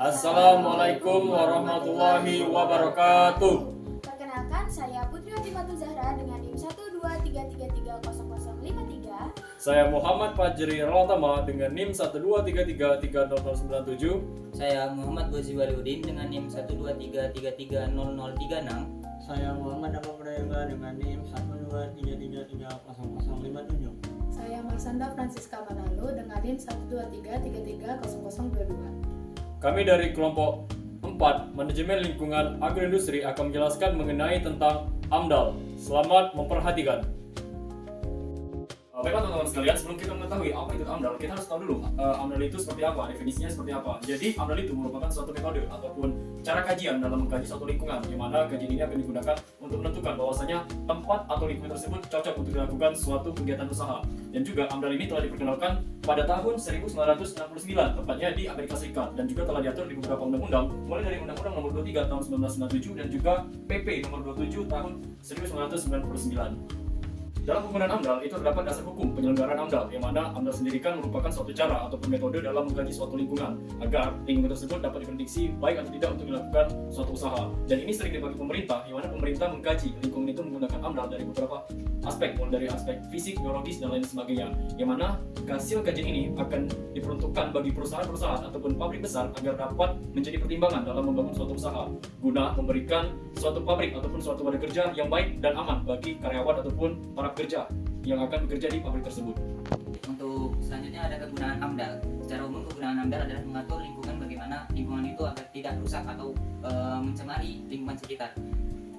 Assalamualaikum warahmatullahi wabarakatuh. Perkenalkan, saya Putri Fatimah Zahra dengan NIM 123330053. Saya Muhammad Fajri Rontama dengan NIM 123330097. Saya Muhammad Gozi Waliudin dengan NIM 123330036. Saya Muhammad Abang Prayoga dengan NIM 123330057. Saya Marsanda Francisca Manalu dengan NIM 123330022. Kami dari kelompok 4 Manajemen Lingkungan Agroindustri akan menjelaskan mengenai tentang AMDAL. Selamat memperhatikan. Baiklah teman-teman sekalian, sebelum kita mengetahui apa itu AMDAL, kita harus tahu dulu AMDAL itu seperti apa, definisinya seperti apa. Jadi AMDAL itu merupakan suatu metode ataupun cara kajian dalam mengkaji suatu lingkungan, di mana kajian ini akan digunakan untuk menentukan bahwasanya tempat atau lingkungan tersebut cocok untuk dilakukan suatu kegiatan usaha. Dan juga AMDAL ini telah diperkenalkan pada tahun 1969, tepatnya di Amerika Serikat, dan juga telah diatur di beberapa undang-undang, mulai dari Undang-Undang Nomor 23 tahun 1997 dan juga PP Nomor 27 tahun 1999. Dalam penggunaan AMDAL itu terdapat dasar hukum penyelenggaraan AMDAL, yang mana AMDAL sendiri kan merupakan suatu cara ataupun metode dalam mengkaji suatu lingkungan agar lingkungan tersebut dapat diprediksi baik atau tidak untuk dilakukan suatu usaha. Dan ini sering dipakai pemerintah, yang mana pemerintah mengkaji lingkungan itu menggunakan AMDAL dari beberapa aspek, mulai dari aspek fisik, biologis, dan lain sebagainya. Yang mana hasil kajian ini akan diperuntukkan bagi perusahaan-perusahaan ataupun pabrik besar agar dapat menjadi pertimbangan dalam membangun suatu usaha, guna memberikan suatu pabrik ataupun suatu wadah kerja yang baik dan aman bagi karyawan ataupun para pekerja yang akan bekerja di pabrik tersebut. Untuk selanjutnya ada kegunaan AMDAL. Secara umum kegunaan AMDAL adalah mengatur lingkungan, bagaimana lingkungan itu agar tidak rusak atau mencemari lingkungan sekitar.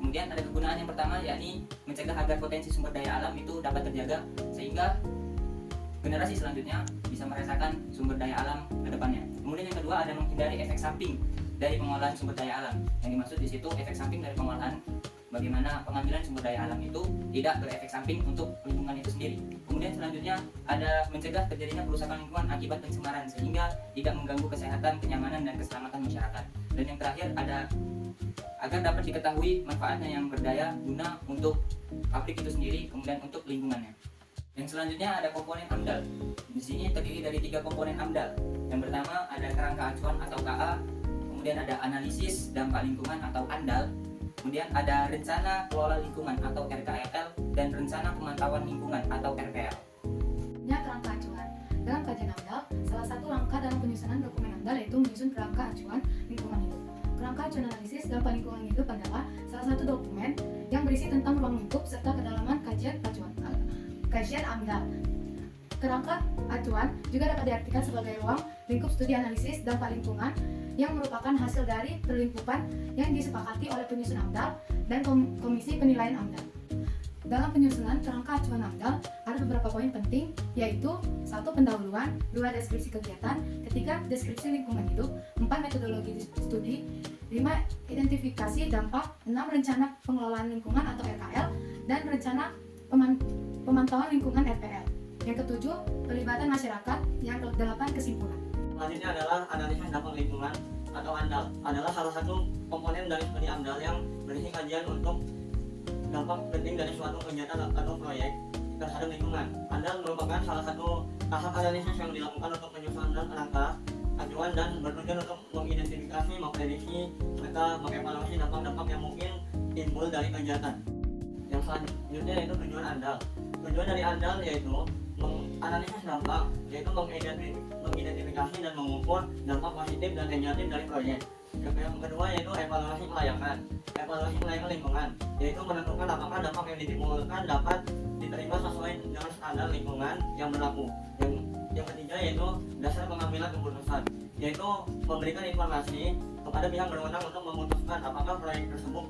Kemudian ada kegunaan yang pertama, yakni mencegah agar potensi sumber daya alam itu dapat terjaga sehingga generasi selanjutnya bisa merasakan sumber daya alam ke depannya. Kemudian yang kedua ada menghindari efek samping dari pengolahan sumber daya alam. Yang dimaksud di situ efek samping dari pengolahan, bagaimana pengambilan sumber daya alam itu tidak berefek samping untuk lingkungan itu sendiri. Kemudian selanjutnya ada mencegah terjadinya kerusakan lingkungan akibat pencemaran sehingga tidak mengganggu kesehatan, kenyamanan, dan keselamatan masyarakat. Dan yang terakhir ada agar dapat diketahui manfaatnya yang berdaya guna untuk pabrik itu sendiri, kemudian untuk lingkungannya. Yang selanjutnya ada komponen AMDAL. Di sini terdiri dari 3 komponen AMDAL. Yang pertama ada kerangka acuan atau KA, kemudian ada analisis dampak lingkungan atau ANDAL, kemudian ada rencana kelola lingkungan atau RKLL, dan rencana pemantauan lingkungan atau RPL. Kerangka acuan. Dalam kajian AMDAL, salah satu langkah dalam penyusunan dokumen AMDAL yaitu menyusun kerangka acuan lingkungan hidup. Kerangka acuan analisis dampak lingkungan hidup adalah salah satu dokumen yang berisi tentang ruang lingkup serta kedalaman kajian AMDAL. Kerangka acuan juga dapat diartikan sebagai ruang lingkup studi analisis dampak lingkungan yang merupakan hasil dari perlingkupan yang disepakati oleh penyusun AMDAL dan komisi penilaian AMDAL. Dalam penyusunan kerangka acuan AMDAL ada beberapa poin penting, yaitu 1. Pendahuluan, 2. Deskripsi kegiatan, 3. Deskripsi lingkungan hidup, 4. Metodologi studi, 5. Identifikasi dampak, 6. Rencana pengelolaan lingkungan atau RKL, dan rencana pemantauan lingkungan RPL. Yang ke-7, pelibatan masyarakat. Yang ke-8, kesimpulan. Selanjutnya adalah analisis dampak lingkungan atau ANDAL. Adalah salah satu komponen dari studi AMDAL yang berisi kajian untuk dampak penting dari suatu kegiatan atau proyek terhadap lingkungan. ANDAL merupakan salah satu tahap analisis yang dilakukan untuk penyusunan kerangka acuan dan bertujuan untuk mengidentifikasi, memprediksi, serta mengevaluasi dampak-dampak yang mungkin timbul dari kegiatan. Yang selanjutnya yaitu tujuan ANDAL. Tujuan dari ANDAL yaitu menganalisis dampak, yaitu mengidentifikasi dan mengukur dampak positif dan negatif dari proyek. Yang kedua yaitu evaluasi kelayakan. Evaluasi kelayakan lingkungan, yaitu menentukan apakah dampak yang ditimbulkan dapat diterima sesuai dengan standar lingkungan yang berlaku. Yang ketiga yaitu dasar pengambilan keputusan, yaitu memberikan informasi kepada pihak berwenang untuk memutuskan apakah proyek tersebut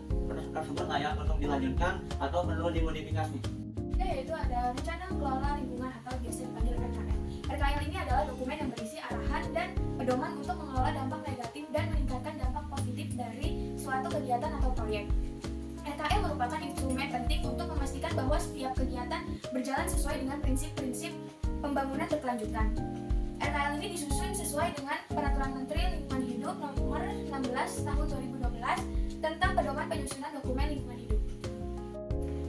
layak untuk dilanjutkan atau perlu dimodifikasi. Yaitu ada rencana kelola lingkungan atau biasa dipanggil RKL. RKL ini adalah dokumen yang berisi arahan dan pedoman untuk mengelola dampak negatif dan meningkatkan dampak positif dari suatu kegiatan atau proyek. RKL merupakan instrumen penting untuk memastikan bahwa setiap kegiatan berjalan sesuai dengan prinsip-prinsip pembangunan berkelanjutan. RKL ini disusun sesuai dengan Peraturan Menteri Lingkungan Hidup Nomor 16 Tahun 2012 tentang pedoman penyusunan dokumen lingkungan hidup.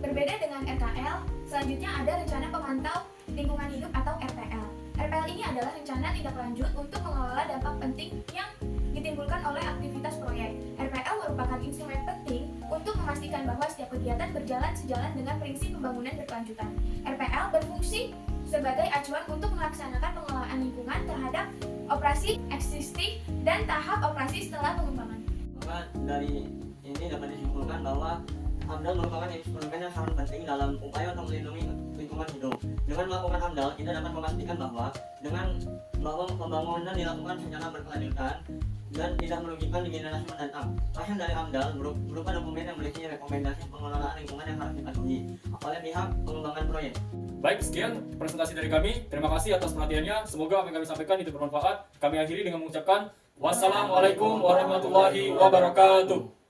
Berbeda dengan RKL, selanjutnya ada rencana pemantau lingkungan hidup atau RPL. RPL ini adalah rencana tindak lanjut untuk mengelola dampak penting yang ditimbulkan oleh aktivitas proyek. RPL merupakan instrumen penting untuk memastikan bahwa setiap kegiatan berjalan sejalan dengan prinsip pembangunan berkelanjutan. RPL berfungsi sebagai acuan untuk melaksanakan pengelolaan lingkungan terhadap operasi existing dan tahap operasi setelah pengembangan. Maka dari ini dapat disimpulkan bahwa AMDAL merupakan instrumen yang sangat penting dalam upaya untuk melindungi lingkungan hidup. Dengan melakukan AMDAL, kita dapat memastikan bahwa pembangunan dilakukan secara berkelanjutan dan tidak merugikan di generasi mendatang. Hasil dari AMDAL berupa dokumen yang berisi rekomendasi pengelolaan lingkungan yang harus dipatuhi oleh pihak pengembangan proyek. Baik, sekian presentasi dari kami. Terima kasih atas perhatiannya. Semoga apa yang kami sampaikan itu bermanfaat. Kami akhiri dengan mengucapkan wassalamualaikum warahmatullahi wabarakatuh.